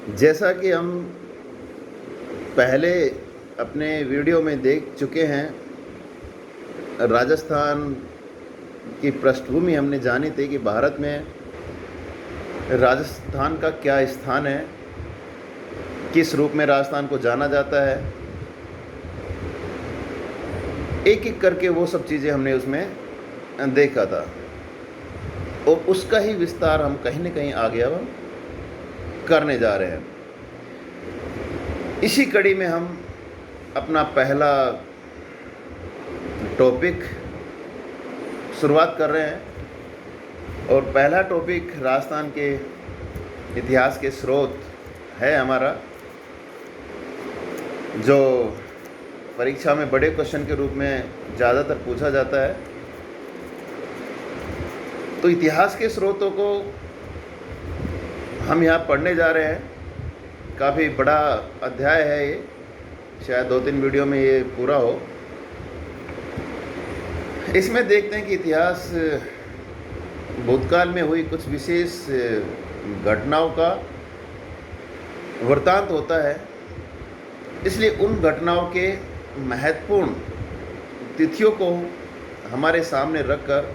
जैसा कि हम पहले अपने वीडियो में देख चुके हैं, राजस्थान की पृष्ठभूमि हमने जानी थी कि भारत में राजस्थान का क्या स्थान है, किस रूप में राजस्थान को जाना जाता है। एक एक करके वो सब चीज़ें हमने उसमें देखा था और उसका ही विस्तार हम कहीं न कहीं आगे अब करने जा रहे हैं। इसी कड़ी में हम अपना पहला टॉपिक शुरुआत कर रहे हैं और पहला टॉपिक राजस्थान के इतिहास के स्रोत है हमारा, जो परीक्षा में बड़े क्वेश्चन के रूप में ज़्यादातर पूछा जाता है। तो इतिहास के स्रोतों को हम यहाँ पढ़ने जा रहे हैं। काफ़ी बड़ा अध्याय है ये, शायद 2-3 वीडियो में ये पूरा हो। इसमें देखते हैं कि इतिहास भूतकाल में हुई कुछ विशेष घटनाओं का वृत्तांत होता है, इसलिए उन घटनाओं के महत्वपूर्ण तिथियों को हमारे सामने रखकर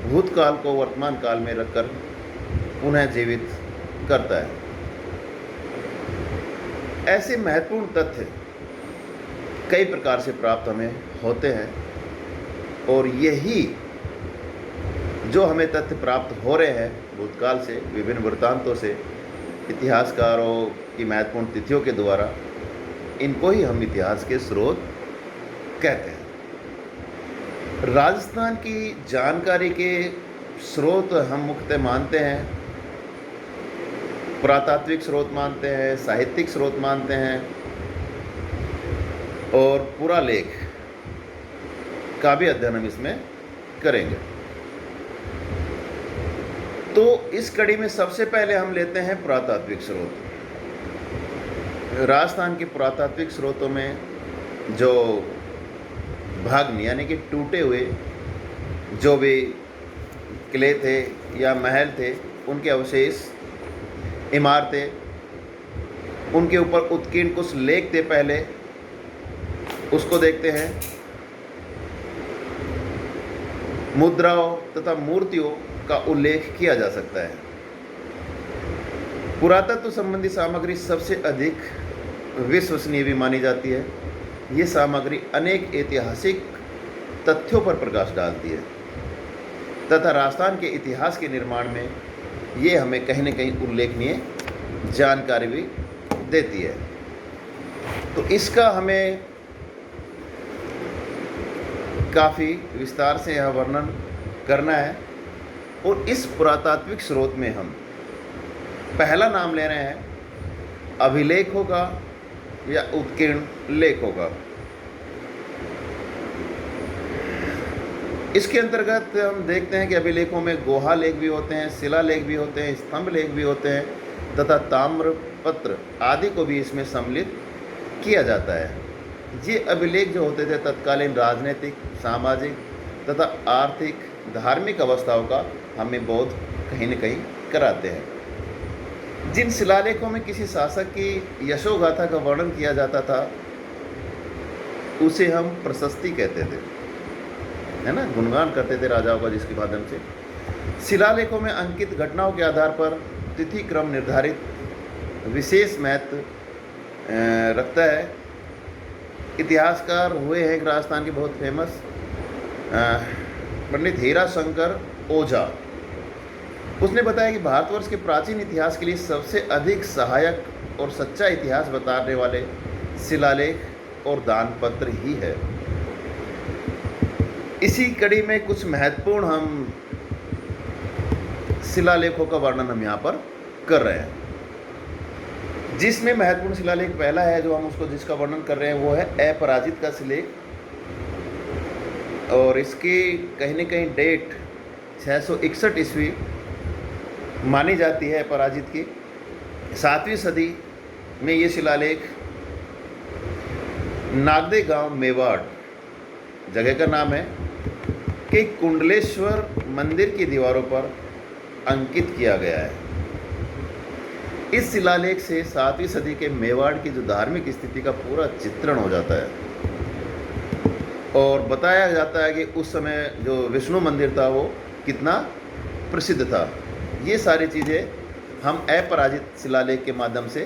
भूतकाल को वर्तमान काल में रखकर पुनः जीवित करता है। ऐसे महत्वपूर्ण तथ्य कई प्रकार से प्राप्त हमें होते हैं और यही जो हमें तथ्य प्राप्त हो रहे हैं भूतकाल से, विभिन्न वृत्तांतों से, इतिहासकारों की महत्वपूर्ण तिथियों के द्वारा, इनको ही हम इतिहास के स्रोत कहते हैं। राजस्थान की जानकारी के स्रोत हम मुख्यतः मानते हैं, पुरातात्विक स्रोत मानते हैं, साहित्यिक स्रोत मानते हैं और पुरालेख का भी अध्ययन हम इसमें करेंगे। तो इस कड़ी में सबसे पहले हम लेते हैं पुरातात्विक स्रोत। राजस्थान के पुरातात्विक स्रोतों में जो भग्न यानी कि टूटे हुए जो भी किले थे या महल थे, उनके अवशेष, इमारतें, उनके ऊपर उत्कीर्ण कुछ लेख थे पहले, उसको देखते हैं। मुद्राओं तथा मूर्तियों का उल्लेख किया जा सकता है। पुरातत्व संबंधी सामग्री सबसे अधिक विश्वसनीय भी मानी जाती है। ये सामग्री अनेक ऐतिहासिक तथ्यों पर प्रकाश डालती है तथा राजस्थान के इतिहास के निर्माण में ये हमें कहीं न कहीं उल्लेखनीय जानकारी भी देती है। तो इसका हमें काफ़ी विस्तार से यह वर्णन करना है और इस पुरातात्विक स्रोत में हम पहला नाम ले रहे हैं अभिलेखों का या उत्कीर्ण लेखों का। इसके अंतर्गत हम देखते हैं कि अभिलेखों में गोहा लेख भी होते हैं, शिला लेख भी होते हैं, स्तंभ लेख भी होते हैं तथा ताम्रपत्र आदि को भी इसमें सम्मिलित किया जाता है। ये अभिलेख जो होते थे तत्कालीन राजनीतिक, सामाजिक तथा आर्थिक, धार्मिक अवस्थाओं का हमें बोध कहीं न कहीं कराते हैं। जिन शिलालेखों में किसी शासक की यशोगाथा का वर्णन किया जाता था उसे हम प्रशस्ति कहते थे, है ना, गुणगान करते थे राजाओं का जिसके माध्यम से। शिलालेखों में अंकित घटनाओं के आधार पर तिथि क्रम निर्धारित विशेष महत्व रखता है। इतिहासकार हुए हैं राजस्थान के बहुत फेमस पंडित हीरा शंकर ओझा। उसने बताया कि भारतवर्ष के प्राचीन इतिहास के लिए सबसे अधिक सहायक और सच्चा इतिहास बताने वाले शिलालेख और दानपत्र ही है। इसी कड़ी में कुछ महत्वपूर्ण हम शिलालेखों का वर्णन हम यहाँ पर कर रहे हैं, जिसमें महत्वपूर्ण शिलालेख पहला है जो हम उसको जिसका वर्णन कर रहे हैं वो है अपराजित का शिलालेख और इसकी कहीं न कहीं डेट 661 ईस्वी मानी जाती है अपराजित की। 7वीं सदी में ये शिलालेख नागदे गांव मेवाड़ जगह का नाम है कि कुंडलेश्वर मंदिर की दीवारों पर अंकित किया गया है। इस शिलालेख से 7वीं सदी के मेवाड़ की जो धार्मिक स्थिति का पूरा चित्रण हो जाता है और बताया जाता है कि उस समय जो विष्णु मंदिर था वो कितना प्रसिद्ध था। ये सारी चीज़ें हम अपराजित शिलालेख के माध्यम से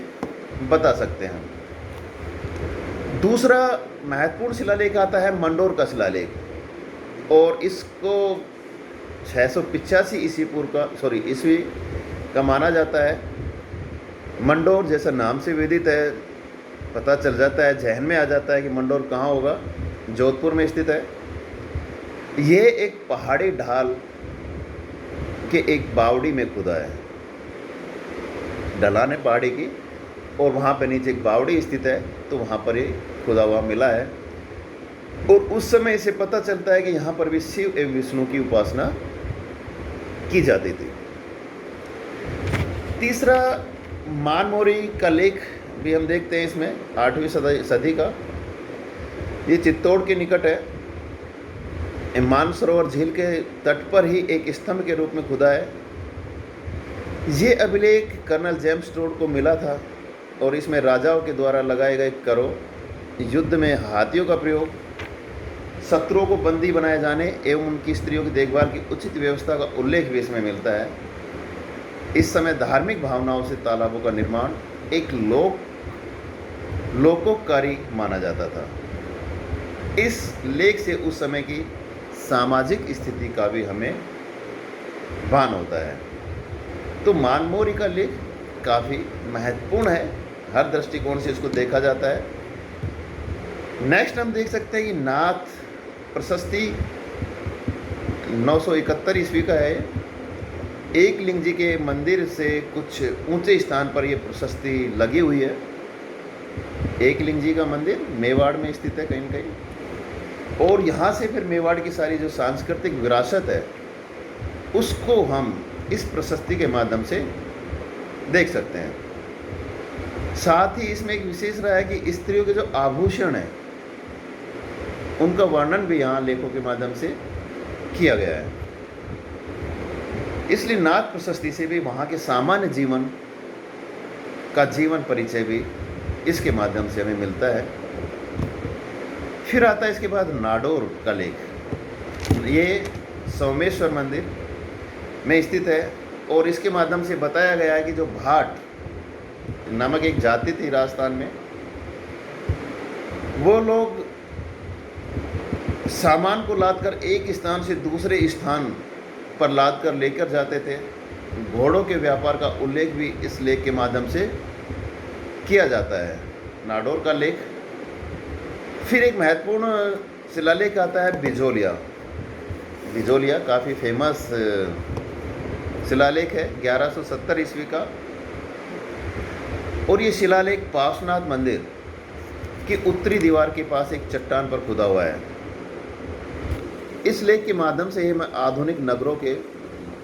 बता सकते हैं। दूसरा महत्वपूर्ण शिलालेख आता है मंडोर का शिलालेख, और इसको 685 ईस्वी का माना जाता है। मंडोर जैसा नाम से वेदित है, पता चल जाता है, जहन में आ जाता है कि मंडोर कहाँ होगा, जोधपुर में स्थित है। ये एक पहाड़ी ढाल के एक बावड़ी में खुदा है, ढलान है पहाड़ी की, और वहाँ पर नीचे एक बावड़ी स्थित है, तो वहाँ पर ये खुदा हुआ मिला है। और उस समय इसे पता चलता है कि यहाँ पर भी शिव एवं विष्णु की उपासना की जाती थी। तीसरा मानमोरी का लेख भी हम देखते हैं इसमें, 8वीं सदी का। ये चित्तौड़ के निकट है। मानसरोवर झील के तट पर ही एक स्तंभ के रूप में खुदा है। ये अभिलेख कर्नल जेम्स टोड को मिला था और इसमें राजाओं के द्वारा लगाए गए करों, युद्ध में हाथियों का प्रयोग, शत्रुओं को बंदी बनाए जाने एवं उनकी स्त्रियों की देखभाल की उचित व्यवस्था का उल्लेख भी इसमें मिलता है। इस समय धार्मिक भावनाओं से तालाबों का निर्माण एक लोकोपकारी माना जाता था। इस लेख से उस समय की सामाजिक स्थिति का भी हमें भान होता है। तो मानमोरी का लेख काफ़ी महत्वपूर्ण है, हर दृष्टिकोण से इसको देखा जाता है। नेक्स्ट हम देख सकते हैं कि नाथ प्रशस्ति 971 ईस्वी का है। एक लिंग जी के मंदिर से कुछ ऊंचे स्थान पर यह प्रशस्ति लगी हुई है। एक लिंग जी का मंदिर मेवाड़ में स्थित है कहीं न कहीं, और यहाँ से फिर मेवाड़ की सारी जो सांस्कृतिक विरासत है उसको हम इस प्रशस्ति के माध्यम से देख सकते हैं। साथ ही इसमें एक विशेष रहा है कि स्त्रियों के जो आभूषण हैं उनका वर्णन भी यहाँ लेखों के माध्यम से किया गया है। इसलिए नाथ प्रशस्ति से भी वहाँ के सामान्य जीवन का जीवन परिचय भी इसके माध्यम से हमें मिलता है। फिर आता है इसके बाद नाडोर का लेख। ये सोमेश्वर मंदिर में स्थित है और इसके माध्यम से बताया गया है कि जो भाट नामक एक जाति थी राजस्थान में, वो लोग सामान को लादकर एक स्थान से दूसरे स्थान पर लादकर लेकर जाते थे। घोड़ों के व्यापार का उल्लेख भी इस लेख के माध्यम से किया जाता है, नाडोर का लेख। फिर एक महत्वपूर्ण शिलालेख आता है बिजोलिया। बिजोलिया काफ़ी फेमस शिलालेख है, 1170 ईस्वी का, और ये शिलालेख पार्श्वनाथ मंदिर की उत्तरी दीवार के पास एक चट्टान पर खुदा हुआ है। इस लेख के माध्यम से हमें आधुनिक नगरों के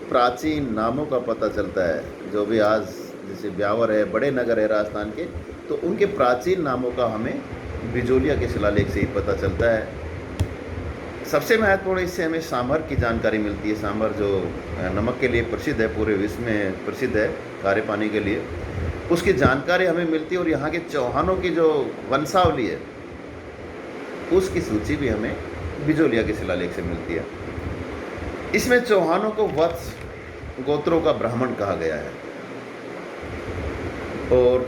प्राचीन नामों का पता चलता है। जो भी आज जैसे ब्यावर है, बड़े नगर है राजस्थान के, तो उनके प्राचीन नामों का हमें बिजोलिया के शिलालेख से ही पता चलता है। सबसे महत्वपूर्ण इससे हमें सांभर की जानकारी मिलती है। सांभर जो नमक के लिए प्रसिद्ध है, पूरे विश्व में प्रसिद्ध है खारे पानी के लिए, उसकी जानकारी हमें मिलती है। और यहाँ के चौहानों की जो वंशावली है उसकी सूची भी हमें बिजोलिया के शिलालेख से मिलती है। इसमें चौहानों को वत्स गोत्रों का ब्राह्मण कहा गया है। और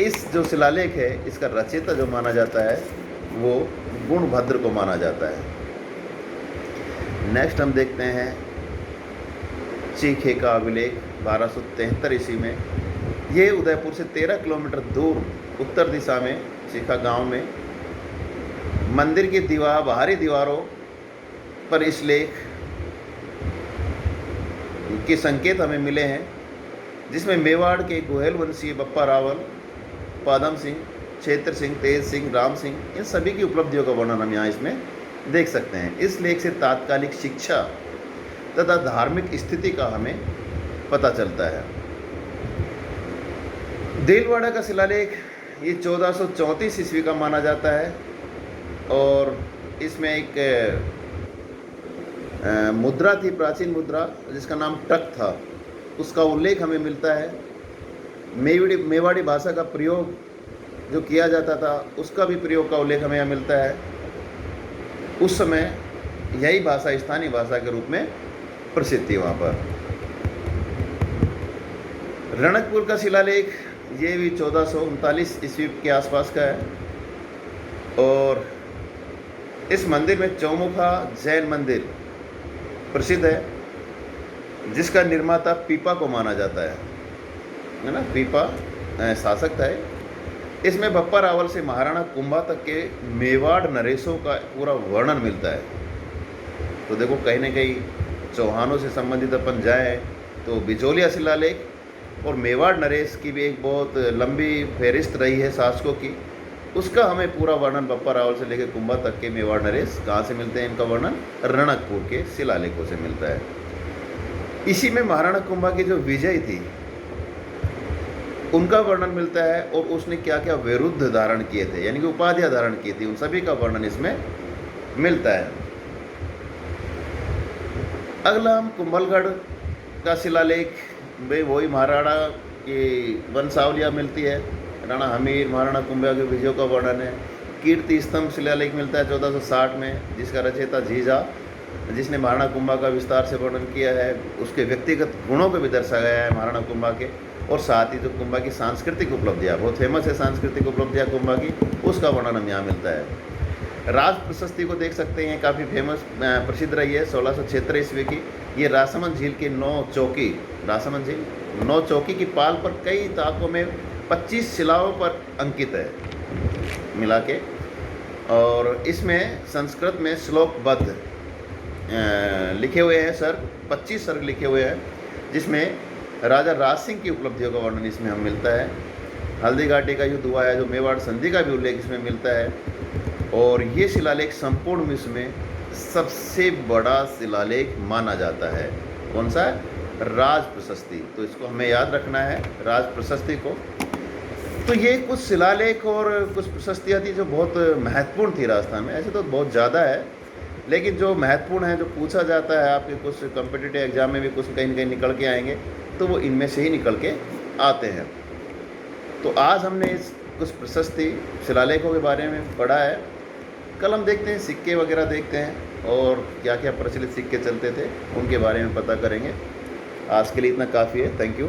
इस जो शिलालेख है इसका रचयिता जो माना जाता है वो गुणभद्र को माना जाता है। नेक्स्ट हम देखते हैं चीखे का अभिलेख 1273 ईस्वी में। ये उदयपुर से 13 किलोमीटर दूर उत्तर दिशा में चीखा गांव में मंदिर की बाहरी दीवारों पर इस लेख के संकेत हमें मिले हैं, जिसमें मेवाड़ के गोहेल वंशीय बप्पा रावल, पादम सिंह, क्षेत्र सिंह, तेज सिंह, राम सिंह, इन सभी की उपलब्धियों का वर्णन हम यहाँ इसमें देख सकते हैं। इस लेख से तात्कालिक शिक्षा तथा धार्मिक स्थिति का हमें पता चलता है। देलवाड़ा का शिलालेख ये 1434 ईस्वी का माना जाता है और इसमें एक मुद्रा थी, प्राचीन मुद्रा जिसका नाम टक था, उसका उल्लेख हमें मिलता है। मेवाड़ी भाषा का प्रयोग जो किया जाता था उसका भी प्रयोग का उल्लेख हमें यहाँ मिलता है। उस समय यही भाषा स्थानीय भाषा के रूप में प्रसिद्ध थी वहाँ पर। रणकपुर का शिलालेख ये भी 1439 ईस्वी के आसपास का है, और इस मंदिर में चौमुखा जैन मंदिर प्रसिद्ध है, जिसका निर्माता पीपा को माना जाता है ना। पीपा शासक था। इसमें बप्पा रावल से महाराणा कुंभा तक के मेवाड़ नरेशों का पूरा वर्णन मिलता है। तो देखो, कहीं ना कहीं चौहानों से संबंधित अपन जाएँ तो बिचौलिया शिलालेख और मेवाड़ नरेश की भी एक बहुत लंबी फहरिस्त रही है शासकों की। उसका हमें पूरा वर्णन बप्पा रावल से लेकर कुंभा तक के मेवाड़ नरेश कहाँ से मिलते हैं, इनका वर्णन रणकपुर के शिलालेखों से मिलता है। इसी में महाराणा कुंभा की जो विजय थी उनका वर्णन मिलता है, और उसने क्या क्या विरुद्ध धारण किए थे, यानी कि उपाधियां धारण की थी, उन सभी का वर्णन इसमें मिलता है। अगला हम कुंभलगढ़ का शिलालेख, भाई वही महाराणा की वंशावलियाँ मिलती है। राणा हमीर, महाराणा कुंभा के विजयों का वर्णन है। कीर्ति स्तंभ शिलालेख मिलता है 1460 में, जिसका रचयिता झीजा, जिसने महाराणा कुंभा का विस्तार से वर्णन किया है। उसके व्यक्तिगत गुणों को भी दर्शाया गया है महाराणा कुंभा के, और साथ ही जो कुंभा की सांस्कृतिक उपलब्धियाँ, बहुत फेमस है सांस्कृतिक उपलब्धियाँ कुंभा की, उसका वर्णन हम यहाँ मिलता है। राज प्रशस्ति को देख सकते हैं, काफ़ी फेमस प्रसिद्ध रही है 1676 ईस्वी की। ये रासमंद झील के 9 चौकी, रासमंद झील 9 चौकी की पाल पर कई ताकों में 25 शिलाओं पर अंकित है मिला के, और इसमें संस्कृत में श्लोकबद्ध लिखे हुए हैं सर्ग, 25 सर्ग लिखे हुए हैं, जिसमें राजा राज सिंह की उपलब्धियों का वर्णन इसमें हम मिलता है। हल्दी घाटी का युद्ध हुआ है, जो मेवाड़ संधि का भी उल्लेख इसमें मिलता है। और ये शिलालेख संपूर्ण विश्व में सबसे बड़ा शिलालेख माना जाता है। कौन सा है? राज प्रशस्ति। तो इसको हमें याद रखना है, राज प्रशस्ति को। तो ये कुछ शिलालेख और कुछ प्रशस्तियाँ थी जो बहुत महत्वपूर्ण थी राजस्थान में। ऐसे तो बहुत ज़्यादा है, लेकिन जो महत्वपूर्ण है, जो पूछा जाता है आपके कुछ कॉम्पिटिटिव एग्जाम में भी कुछ कहीं न कहीं निकल के आएंगे, तो वो इनमें से ही निकल के आते हैं। तो आज हमने इस कुछ प्रशस्ति शिलालेखों के बारे में पढ़ा है। कल हम देखते हैं, सिक्के वगैरह देखते हैं, और क्या क्या प्रचलित सिक्के चलते थे उनके बारे में पता करेंगे। आज के लिए इतना काफ़ी है। Thank you.